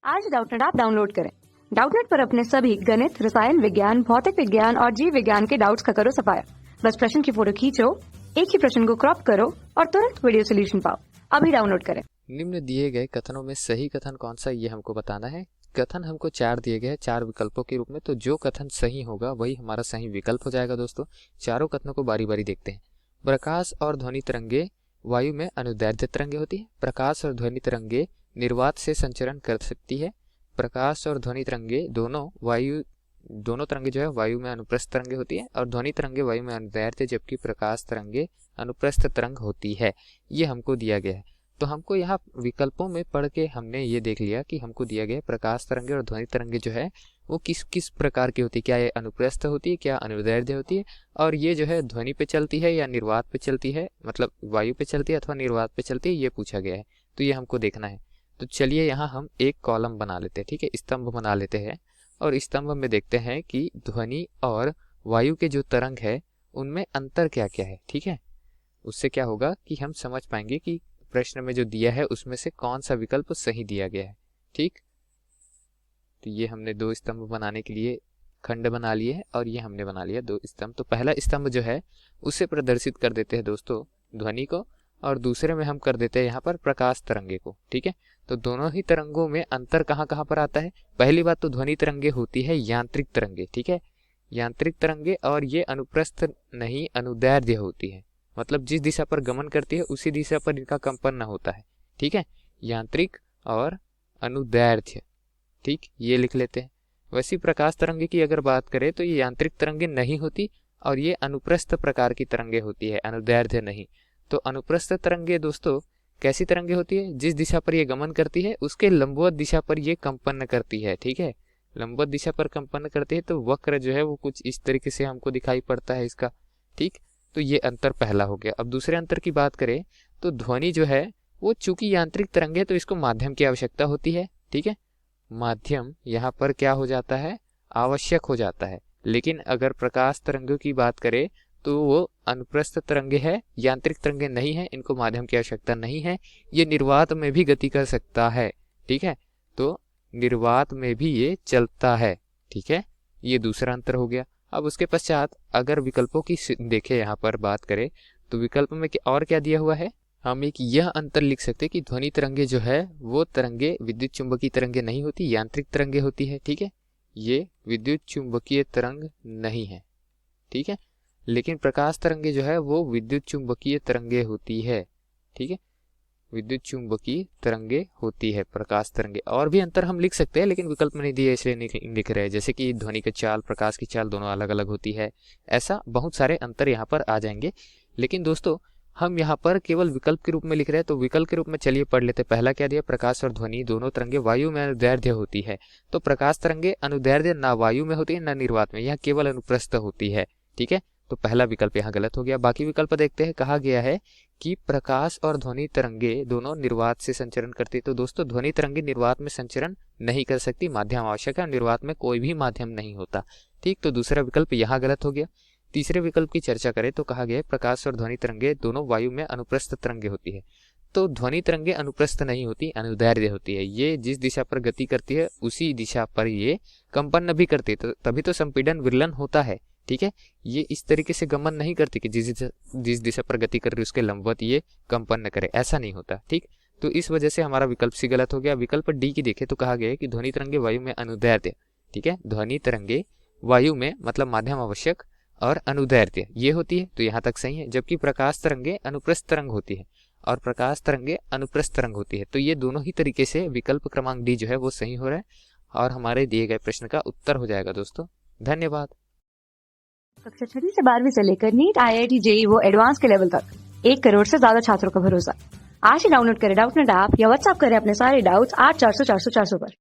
आज Doubtnut app download करें। Doubtnut पर अपने सभी गणित, रसायन विज्ञान, भौतिक विज्ञान और जीव विज्ञान के डाउट्स का करो सफाया। बस प्रश्न की फोटो खींचो, एक ही प्रश्न को क्रॉप करो और तुरंत वीडियो सोल्यूशन पाओ। अभी डाउनलोड करें। निम्न दिए गए कथनों में सही कथन कौन सा, ये हमको बताना है। कथन हमको 4 दिए गए हैं, 4 विकल्पों के रूप में, तो जो कथन सही होगा वही हमारा सही विकल्प हो जाएगा। दोस्तों, चारों कथनों को बारी बारी देखते हैं। प्रकाश और ध्वनि तरंगे वायु में अनुदैर्ध्य तरंगे होती है। प्रकाश और ध्वनि तरंगे निर्वात से संचरण कर सकती है। प्रकाश और ध्वनि तरंगे दोनों तरंगे जो है वायु में अनुप्रस्थ तरंगे होती है और ध्वनि तरंगे वायु में अनुदैर्ध्य, जबकि प्रकाश तरंगे अनुप्रस्थ तरंग होती है। ये हमको दिया गया है। तो हमको यहाँ विकल्पों में पढ़ के हमने ये देख लिया कि हमको दिया गया प्रकाश तरंगे और ध्वनि तरंगे जो है वो किस किस प्रकार की होती है। क्या ये अनुप्रस्थ होती है, क्या अनुदैर्ध्य होती है, और ये जो है ध्वनि पे चलती है या निर्वात पे चलती है, मतलब वायु पे चलती है अथवा निर्वात पे चलती है, ये पूछा गया है। तो ये हमको देखना है। तो चलिए यहाँ हम एक कॉलम बना लेते हैं, ठीक है, स्तंभ बना लेते हैं और स्तंभ में देखते हैं कि ध्वनि और वायु के जो तरंग है उनमें अंतर क्या क्या है। ठीक है, उससे क्या होगा कि हम समझ पाएंगे कि प्रश्न में जो दिया है उसमें से कौन सा विकल्प सही दिया गया है। ठीक, तो ये हमने 2 स्तंभ बनाने के लिए खंड बना लिए हैं और ये हमने बना लिया 2 स्तंभ। तो पहला स्तंभ जो है उसे प्रदर्शित कर देते हैं दोस्तों ध्वनि को, और दूसरे में हम कर देते हैं यहाँ पर प्रकाश तरंगे को। ठीक है, तो दोनों ही तरंगों में अंतर कहाँ कहाँ पर आता है। पहली बात तो ध्वनि तरंगे होती है यांत्रिक तरंगे, ठीक है, यांत्रिक तरंगे, और ये अनुप्रस्थ नहीं अनुदैर्ध्य होती है, मतलब जिस दिशा पर गमन करती है उसी दिशा पर इनका कंपन न होता है। ठीक है, यांत्रिक और अनुदैर्ध्य, ठीक, ये लिख लेते हैं। वैसी प्रकाश तरंगे की अगर बात करें तो ये यांत्रिक तरंगे नहीं होती और ये अनुप्रस्थ प्रकार की तरंगे होती है, अनुदैर्ध्य नहीं। तो अनुप्रस्थ तरंगे दोस्तों कैसी तरंगे होती है, जिस दिशा पर ये गमन करती है उसके लंबवत दिशा पर ये कंपन करती है। ठीक है, लंबवत दिशा पर कंपन करती है तो वक्र जो है वो कुछ इस तरीके से हमको दिखाई पड़ता है इसका। ठीक, तो ये अंतर पहला हो गया। अब दूसरे अंतर की बात करें तो ध्वनि जो है वो चूंकि यांत्रिक तरंग है तो इसको माध्यम की आवश्यकता होती है। ठीक है, माध्यम यहाँ पर क्या हो जाता है, आवश्यक हो जाता है। लेकिन अगर प्रकाश तरंगों की बात करें तो वो अनुप्रस्थ तरंगे है, यांत्रिक तरंगे नहीं है, इनको माध्यम की आवश्यकता नहीं है। ये निर्वात में भी गति कर सकता है। ठीक है, तो निर्वात में भी ये चलता है। ठीक है, ये दूसरा अंतर हो गया। अब उसके पश्चात अगर विकल्पों की देखें यहाँ पर बात करें तो विकल्प में और क्या दिया हुआ है, हम एक यह अंतर लिख सकते हैं कि ध्वनि तरंगे जो है वो तरंगे विद्युत चुंबकीय तरंगे नहीं होती, यांत्रिक तरंगे होती है। ठीक है, ये विद्युत चुंबकीय तरंग नहीं है। ठीक है, लेकिन प्रकाश तरंगे जो है वो विद्युत चुंबकीय तरंगे होती है। ठीक है, विद्युत चुंबकीय तरंगे होती है प्रकाश तरंगे। और भी अंतर हम लिख सकते हैं लेकिन विकल्प में नहीं दिए इसलिए नहीं लिख रहे हैं, जैसे कि ध्वनि की चाल, प्रकाश की चाल दोनों अलग अलग होती है। ऐसा बहुत सारे अंतर यहाँ पर आ जाएंगे। लेकिन दोस्तों हम यहाँ पर केवल विकल्प के रूप में लिख रहे हैं, तो विकल्प के रूप में चलिए पढ़ लेते। पहला क्या दिया, प्रकाश और ध्वनि दोनों तरंगे वायु में अनुदैर्ध्य होती है। तो प्रकाश तरंगे अनुदैर्ध्य ना वायु में होती है ना निर्वात में, यहाँ केवल अनुप्रस्थ होती है। ठीक है, तो पहला विकल्प यहाँ गलत हो गया। बाकी विकल्प देखते हैं। कहा गया है कि प्रकाश और ध्वनि तरंगे दोनों निर्वात से संचरण करती है। तो दोस्तों ध्वनि तरंगे निर्वात में संचरण नहीं कर सकती, माध्यम आवश्यक है, निर्वात में कोई भी माध्यम नहीं होता। ठीक, तो दूसरा विकल्प यहाँ गलत हो गया। तीसरे विकल्प की चर्चा करें तो कहा गया है प्रकाश और ध्वनि तरंगे दोनों वायु में अनुप्रस्थ तरंगे होती है। तो ध्वनि तरंगे अनुप्रस्थ नहीं होती, अनुदैर्ध्य होती है। ये जिस दिशा पर गति करती है उसी दिशा पर ये कंपन भी करती है, तो तभी तो संपीड़न विरलन होता है। ठीक है, ये इस तरीके से गमन नहीं करती कि जिस दिशा पर गति कर रही है उसके लंबवत ये कंपन न करे, ऐसा नहीं होता। ठीक, तो इस वजह से हमारा विकल्प सी गलत हो गया। विकल्प डी की देखें तो कहा गया है कि ध्वनि तरंगे वायु में अनुदैर्ध्य, ठीक है, ध्वनि तरंगे वायु में मतलब माध्यम आवश्यक और अनुदैर्ध्य ये होती है, तो यहाँ तक सही है। जबकि प्रकाश तरंगे अनुप्रस्थ तरंग होती है और प्रकाश तरंगे अनुप्रस्थ तरंग होती है। तो ये दोनों ही तरीके से विकल्प क्रमांक डी जो है वो सही हो रहा है और हमारे दिए गए प्रश्न का उत्तर हो जाएगा। दोस्तों धन्यवाद। कक्षा 6 से 12वीं से लेकर नीट, IIT, JEE वो एडवांस के लेवल तक 1 करोड़ से ज्यादा छात्रों का भरोसा। आज ही डाउनलोड करें डाउटनेट ऐप या व्हाट्सएप करें अपने सारे डाउट्स 8400 400 400 पर।